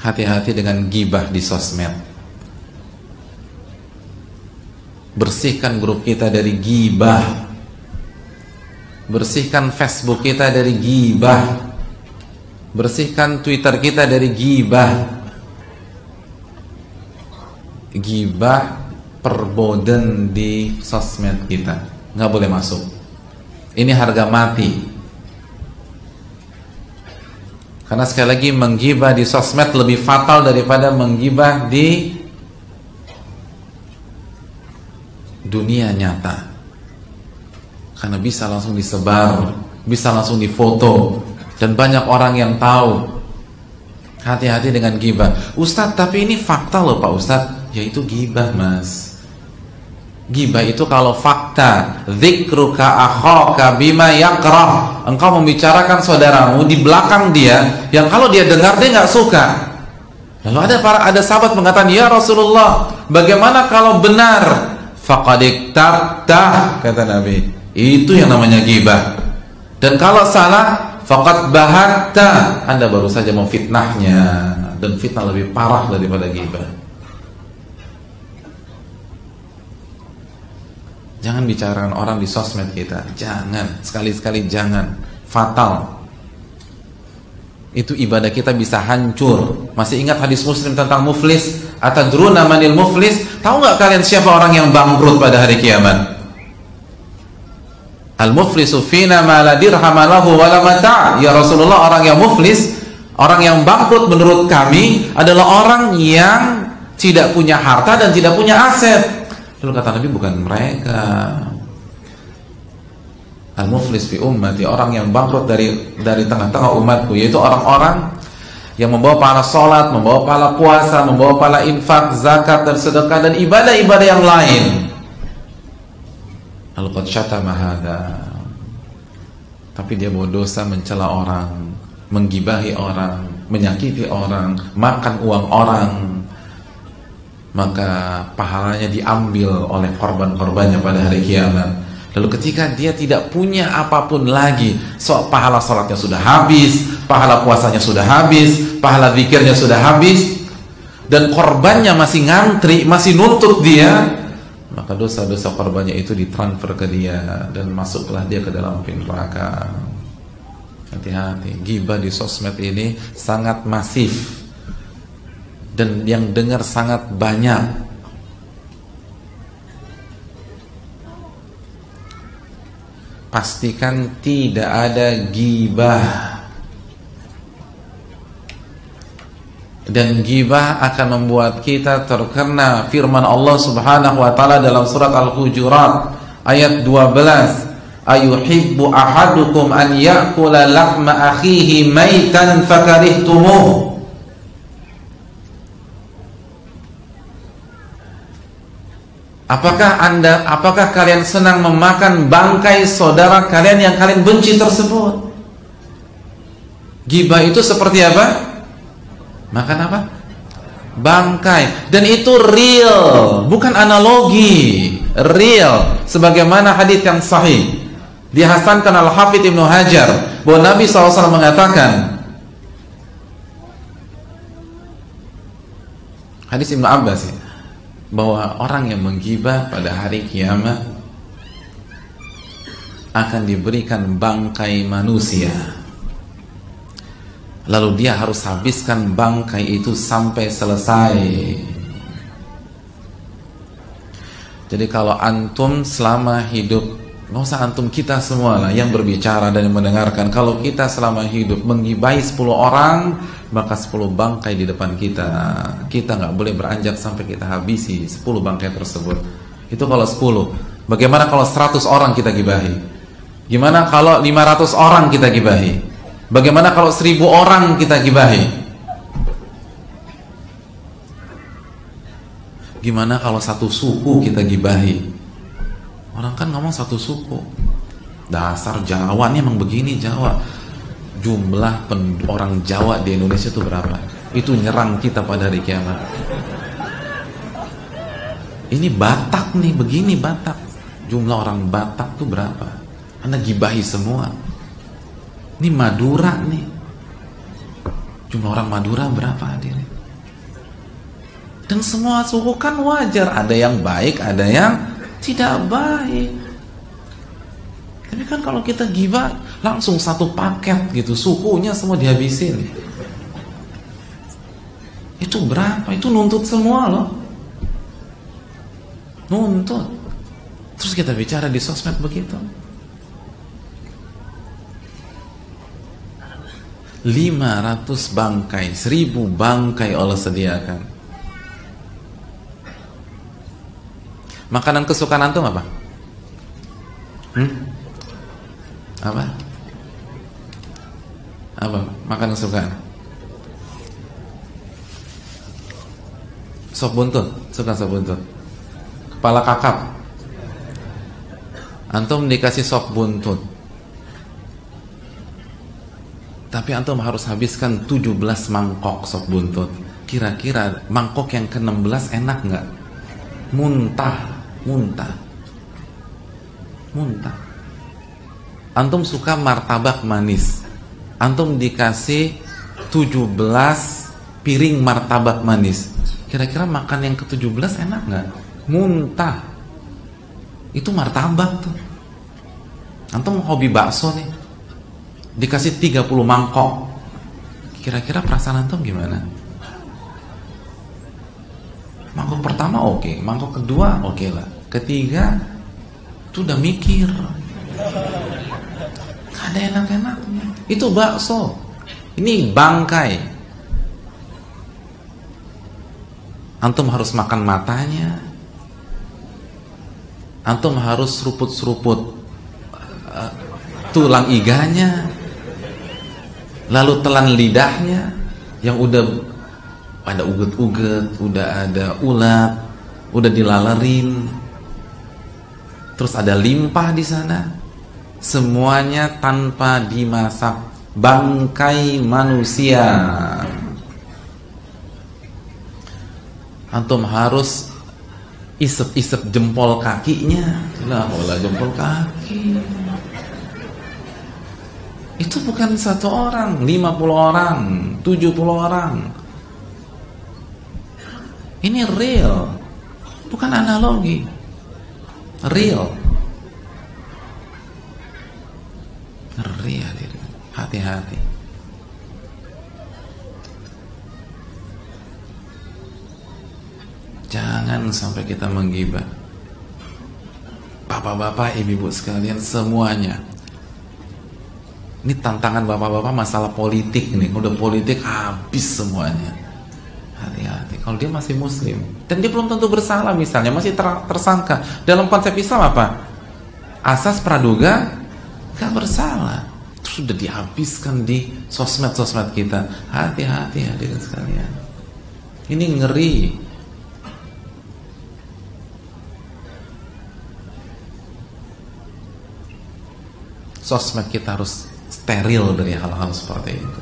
Hati-hati dengan gibah di sosmed. Bersihkan grup kita dari gibah. Bersihkan Facebook kita dari gibah. Bersihkan Twitter kita dari gibah. Gibah perboden di sosmed kita, nggak boleh masuk. Ini harga mati. Karena sekali lagi, menggibah di sosmed lebih fatal daripada menggibah di dunia nyata. Karena bisa langsung disebar, bisa langsung difoto, dan banyak orang yang tahu. Hati-hati dengan gibah. Ustadz, tapi ini fakta loh Pak Ustadz. Ya itu gibah Mas. Gibah itu kalau fakta. Dzikruka akhaka bima yakrah. Engkau membicarakan saudaramu di belakang dia, yang kalau dia dengar dia nggak suka. Lalu ada sahabat mengatakan, ya Rasulullah, bagaimana kalau benar? Faqad iktabta, kata Nabi. Itu yang namanya gibah. Dan kalau salah, faqad bahatta, Anda baru saja memfitnahnya. Dan fitnah lebih parah daripada gibah. Jangan bicarakan orang di sosmed kita. Jangan, sekali-sekali jangan. Fatal. Itu ibadah kita bisa hancur. Masih ingat hadis Muslim tentang muflis? Atadruna manil muflis? Tahu nggak kalian siapa orang yang bangkrut pada hari kiamat? Al-muflisu fina ma la dirham lahu wa la mata'. Ya Rasulullah, orang yang muflis, orang yang bangkrut menurut kami adalah orang yang tidak punya harta dan tidak punya aset. Lalu kata Nabi, bukan mereka. Al-muflis fi ummati, orang yang bangkrut dari tengah-tengah umatku, yaitu orang-orang yang membawa pahala sholat, membawa pahala puasa, membawa pahala infak, zakat dan sedekah dan ibadah-ibadah yang lain. Lalu qad syatama hadza, tapi dia bawa dosa mencela orang, menggibahi orang, menyakiti orang, makan uang orang, maka pahalanya diambil oleh korban-korbannya pada hari kiamat. Lalu ketika dia tidak punya apapun lagi, pahala sholatnya sudah habis, pahala puasanya sudah habis, pahala zikirnya sudah habis, dan korbannya masih ngantri, masih nuntut dia, maka dosa-dosa korbannya itu ditransfer ke dia dan masuklah dia ke dalam api neraka. Hati-hati, ghibah di sosmed ini sangat masif dan yang dengar sangat banyak. Pastikan tidak ada ghibah. Dan ghibah akan membuat kita terkena firman Allah Subhanahu wa taala dalam surat Al-Hujurat ayat 12, ayuhibbu ahadukum an ya'kula lahma akhihi maitan fakarihtumuh. Apakah kalian senang memakan bangkai saudara kalian yang kalian benci tersebut? Ghibah itu seperti apa? Makan apa? Bangkai. Dan itu real, bukan analogi. Real. Sebagaimana hadits yang sahih dihasankan Al-Hafidz Ibnu Hajar bahwa Nabi SAW mengatakan, hadits Ibnu Abbas ya, bahwa orang yang menggibah pada hari kiamat akan diberikan bangkai manusia. Lalu dia harus habiskan bangkai itu sampai selesai. Jadi kalau antum selama hidup, nggak usah antum, kita semua lah yang berbicara dan yang mendengarkan, kalau kita selama hidup menggibahi 10 orang, maka 10 bangkai di depan kita. Kita nggak boleh beranjak sampai kita habisi 10 bangkai tersebut. Itu kalau 10. Bagaimana kalau 100 orang kita gibahi? Gimana kalau 500 orang kita gibahi? Bagaimana kalau 1000 orang kita gibahi? Gimana kalau satu suku kita gibahi? Orang kan ngomong satu suku. Dasar Jawa nih, emang begini Jawa. Jumlah orang Jawa di Indonesia itu berapa? Itu nyerang kita pada hari kiamat. Ini Batak nih, begini Batak. Jumlah orang Batak tuh berapa? Anda gibahi semua. Ini Madura nih, jumlah orang Madura berapa hadirin? Dan semua suhu kan wajar, ada yang baik, ada yang tidak baik. Tapi kan kalau kita ghibah langsung satu paket gitu, suhunya semua dihabisin. Itu berapa? Itu nuntut semua loh. Nuntut. Terus kita bicara di sosmed begitu. 500 bangkai, 1000 bangkai Allah sediakan. Makanan kesukaan antum apa? Apa? Apa? Makanan kesukaan? Sop buntut, suka sop buntut. Kepala kakap. Antum dikasih sop buntut, tapi antum harus habiskan 17 mangkok sop buntut. Kira-kira mangkok yang ke-16 enak nggak? Muntah. Antum suka martabak manis, antum dikasih 17 piring martabak manis. Kira-kira makan yang ke-17 enak nggak? Muntah. Itu martabak tuh. Antum hobi bakso nih, dikasih 30 mangkok. Kira-kira perasaan antum gimana? Mangkok pertama oke, mangkok kedua oke lah, ketiga tuh udah mikir, gak ada enak-enaknya. Itu bakso, ini bangkai. Antum harus makan matanya, antum harus seruput-seruput tulang iganya, lalu telan lidahnya yang udah ada uget-uget, udah ada ulat, udah dilalerin, terus ada limpah di sana, semuanya tanpa dimasak, bangkai manusia. Antum harus isep-isep jempol kakinya, lah jempol kaki. Itu bukan satu orang, 50 orang, 70 orang. Ini real, bukan analogi. Real. Real. Hati-hati. Jangan sampai kita menggibah. Bapak-bapak, ibu-ibu sekalian, semuanya. Ini tantangan bapak-bapak masalah politik nih. Udah politik habis semuanya. Hati-hati. Kalau dia masih muslim dan dia belum tentu bersalah, misalnya masih tersangka, dalam konsep Islam apa? Asas praduga gak bersalah, terus sudah dihabiskan di sosmed kita. Hati-hati hadirin sekalian, ini ngeri. Sosmed kita harus steril dari hal-hal seperti itu.